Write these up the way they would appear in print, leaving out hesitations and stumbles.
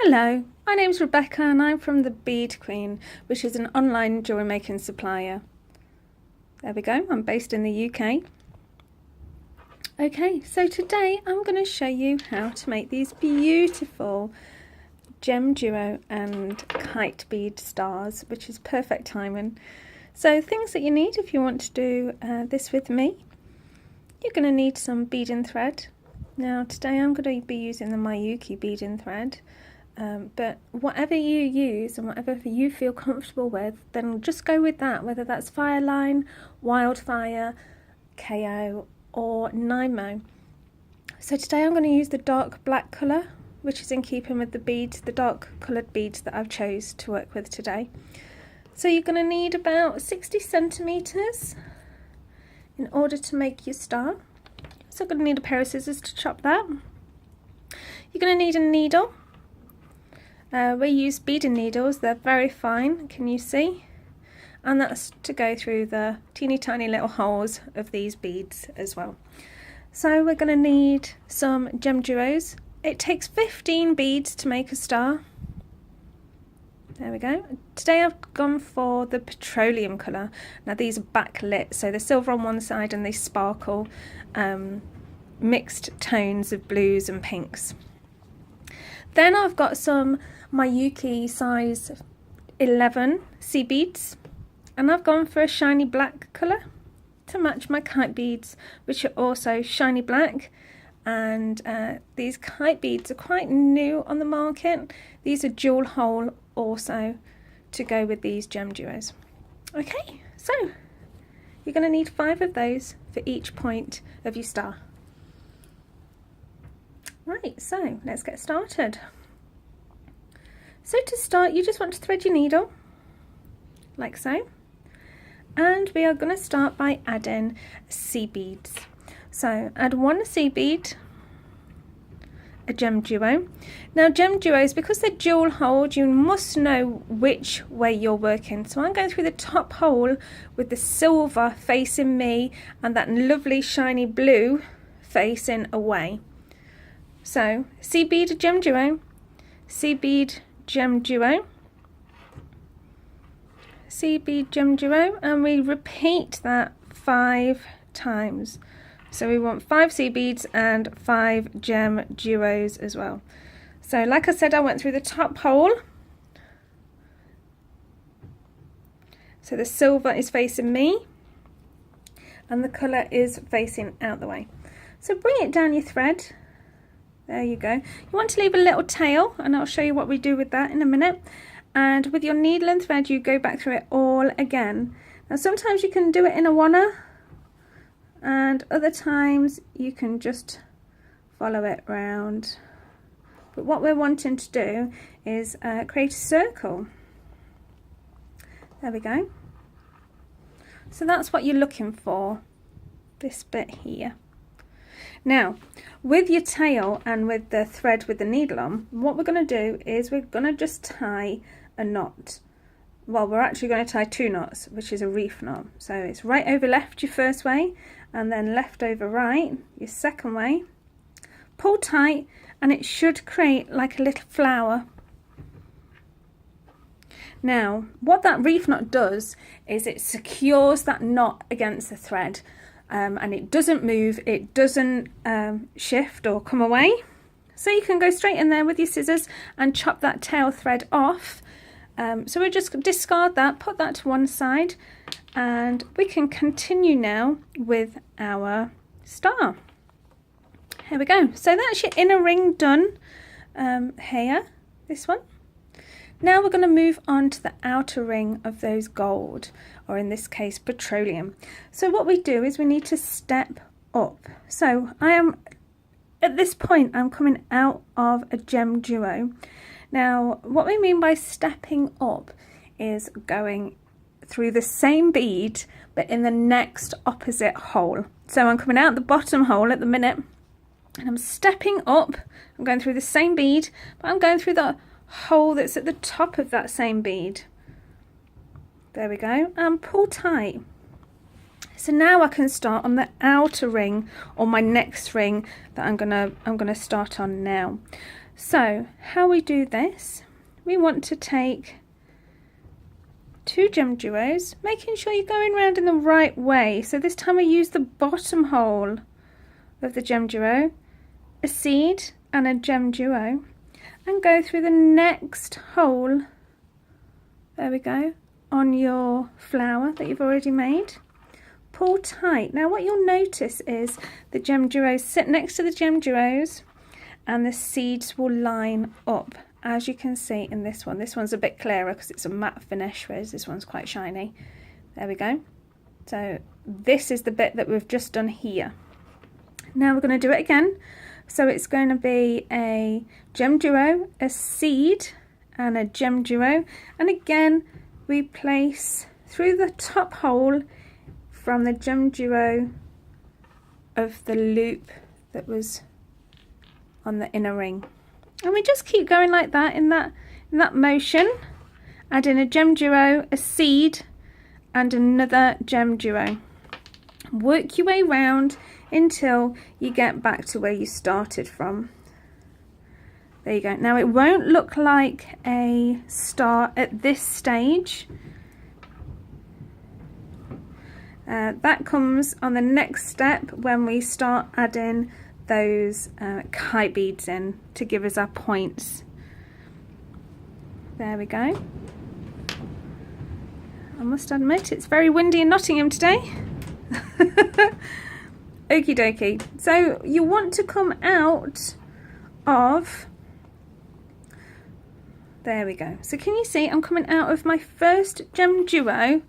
Hello, my name's Rebecca and I'm from the Bead Queen, which is an online jewellery making supplier. There we go, I'm based in the UK. Okay, so today I'm going to show you how to make these beautiful gem duo and kite bead stars, which is perfect timing. So things that you need if you want to do this with me. You're going to need some beading thread. Now today I'm going to be using the Miyuki beading thread. But whatever you use and whatever you feel comfortable with, then just go with that, whether that's Fireline, Wildfire, KO or Nymo. So today I'm going to use the dark black colour, which is in keeping with the beads, the dark coloured beads that I've chose to work with today. So you're going to need about 60 centimetres in order to make your star. So I'm going to need a pair of scissors to chop that. You're going to need a needle. We use beading needles, they're very fine, can you see? And that's to go through the teeny tiny little holes of these beads as well. So we're going to need some gemduos. It takes 15 beads to make a star. There we go. Today I've gone for the petroleum colour. Now these are backlit, so the silver on one side and they sparkle, mixed tones of blues and pinks. Then I've got some Miyuki size 11 sea beads, and I've gone for a shiny black colour to match my kite beads, which are also shiny black. And these kite beads are quite new on the market. These are dual hole also to go with these gem duos. Okay, so you're going to need 5 of those for each point of your star. Right, so let's get started. So to start, you just want to thread your needle, like so. And we are going to start by adding sea beads. So add 1 sea bead, a gem duo. Now gem duos, because they're dual holed, you must know which way you're working. So I'm going through the top hole with the silver facing me and that lovely shiny blue facing away. So sea bead, gem duo, sea bead, gem duo, sea bead, gem duo, and we repeat that 5 times. So we want 5 sea beads and 5 gem duos as well. So like I said, I went through the top hole. So the silver is facing me and the colour is facing out the way. So bring it down your thread. There you go. You want to leave a little tail, and I'll show you what we do with that in a minute. And with your needle and thread, you go back through it all again. Now sometimes you can do it in a wanna, and other times you can just follow it round. But what we're wanting to do is create a circle. There we go. So that's what you're looking for, this bit here. Now, with your tail and with the thread with the needle on, what we're going to do is we're going to just tie a knot. Well, we're actually going to tie 2 knots, which is a reef knot. So it's right over left your first way, and then left over right your second way. Pull tight, and it should create like a little flower. Now, what that reef knot does is it secures that knot against the thread. And it doesn't move, it doesn't shift or come away. So you can go straight in there with your scissors and chop that tail thread off. So we'll just discard that, put that to one side, and we can continue now with our star. Here we go. So that's your inner ring done here, this one. Now we're going to move on to the outer ring of those gold, or in this case petroleum. So what we do is we need to step up. So I am, at this point, I'm coming out of a gem duo. Now what we mean by stepping up is going through the same bead but in the next opposite hole. So I'm coming out the bottom hole at the minute and I'm stepping up. I'm going through the same bead, but I'm going through the hole that's at the top of that same bead. There we go, and pull tight. So now I can start on the outer ring, or my next ring that I'm gonna start on now. So how we do this, we want to take 2 gemduos, making sure you're going around in the right way. So this time I use the bottom hole of the gemduo, a seed and a gemduo, and go through the next hole, there we go, on your flower that you've already made. Pull tight. Now what you'll notice is the gemduos sit next to the gemduos and the seeds will line up, as you can see in this one. This one's a bit clearer because it's a matte finish, whereas this one's quite shiny. There we go. So this is the bit that we've just done here. Now we're going to do it again. So it's going to be a gemduo, a seed and a gemduo, and again we place through the top hole from the gemduo of the loop that was on the inner ring, and we just keep going like that in that motion, adding a gemduo, a seed and another gemduo. Work your way round until you get back to where you started from. There you go. Now it won't look like a star at this stage. That comes on the next step when we start adding those kite beads in to give us our points. There we go. I must admit it's very windy in Nottingham today. Okie dokie. So you want to come out of, there we go. So can you see I'm coming out of my first gemduo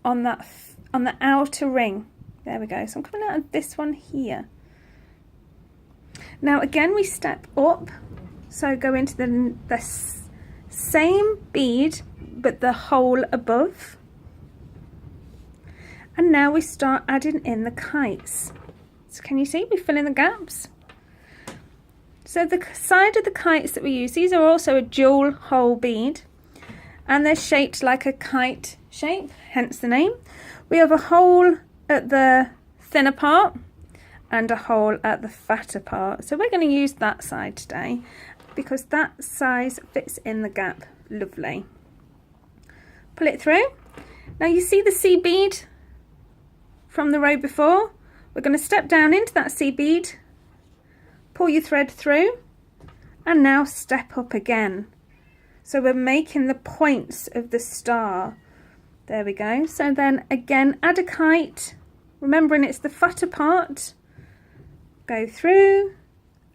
on the outer ring. There we go. So I'm coming out of this one here. Now again we step up, so go into the same bead but the hole above, and now we start adding in the kites. So can you see we fill in the gaps? So the side of the kites that we use, these are also a dual hole bead and they're shaped like a kite shape, hence the name. We have a hole at the thinner part and a hole at the fatter part. So we're going to use that side today because that size fits in the gap lovely. Pull it through. Now you see the C bead from the row before. We're going to step down into that C bead, pull your thread through, and now step up again. So we're making the points of the star. There we go. So then again add a kite, remembering it's the fatter part. Go through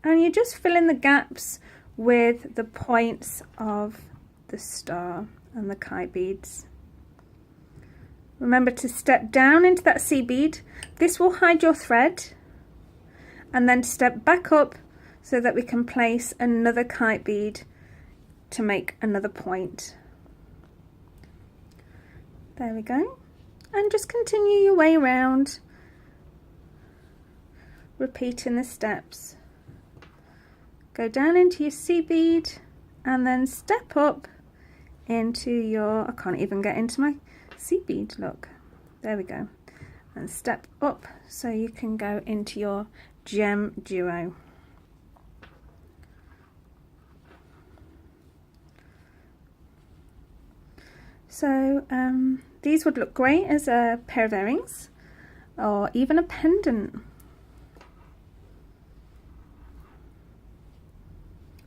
and you just fill in the gaps with the points of the star and the kite beads. Remember to step down into that C bead. This will hide your thread, and then step back up so that we can place another kite bead to make another point. There we go. And just continue your way around, repeating the steps. Go down into your C bead and then step up into your, I can't even get into my C bead, look. There we go. And step up so you can go into your gemduo. So these would look great as a pair of earrings or even a pendant.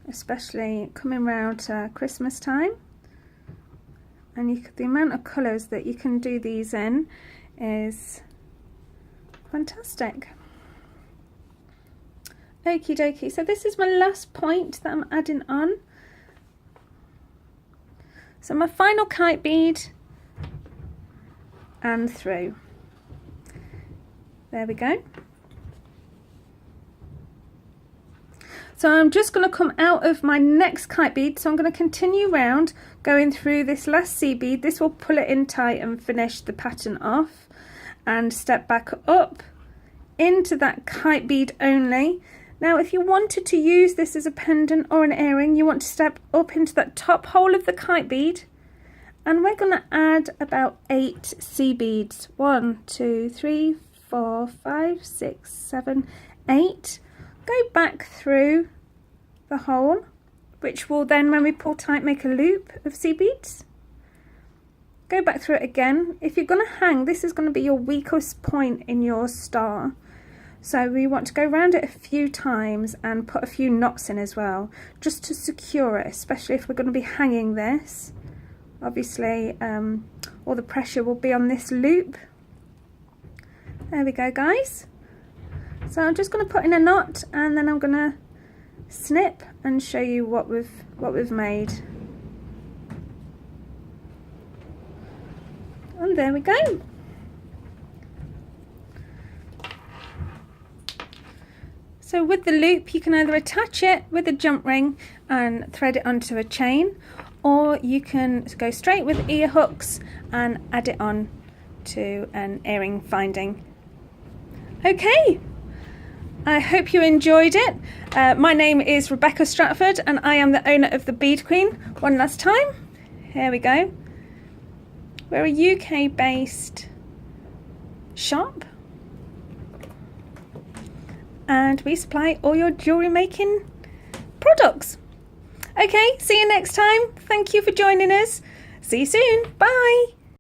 Especially coming round to Christmas time, and the amount of colours that you can do these in is fantastic. Okie dokie, so this is my last point that I'm adding on. So my final kite bead and through. There we go. So I'm just going to come out of my next kite bead, so I'm going to continue round going through this last C bead. This will pull it in tight and finish the pattern off, and step back up into that kite bead only. Now if you wanted to use this as a pendant or an earring, you want to step up into that top hole of the kite bead, and we're going to add about 8 C beads. 1, 2, 3, 4, 5, 6, 7, 8. Go back through the hole which will then, when we pull tight, make a loop of seed beads. Go back through it again. If you're going to hang, this is going to be your weakest point in your star. So we want to go around it a few times and put a few knots in as well, just to secure it, especially if we're going to be hanging this. Obviously, all the pressure will be on this loop. There we go, guys. So I'm just going to put in a knot, and then I'm going to snip and show you what we've made. And there we go. So with the loop, you can either attach it with a jump ring and thread it onto a chain, or you can go straight with ear hooks and add it on to an earring finding. Okay, I hope you enjoyed it. My name is Rebecca Stratford and I am the owner of the Bead Queen. One last time, here we go. We're a UK based shop and we supply all your jewellery making products. Okay, see you next time. Thank you for joining us. See you soon. Bye.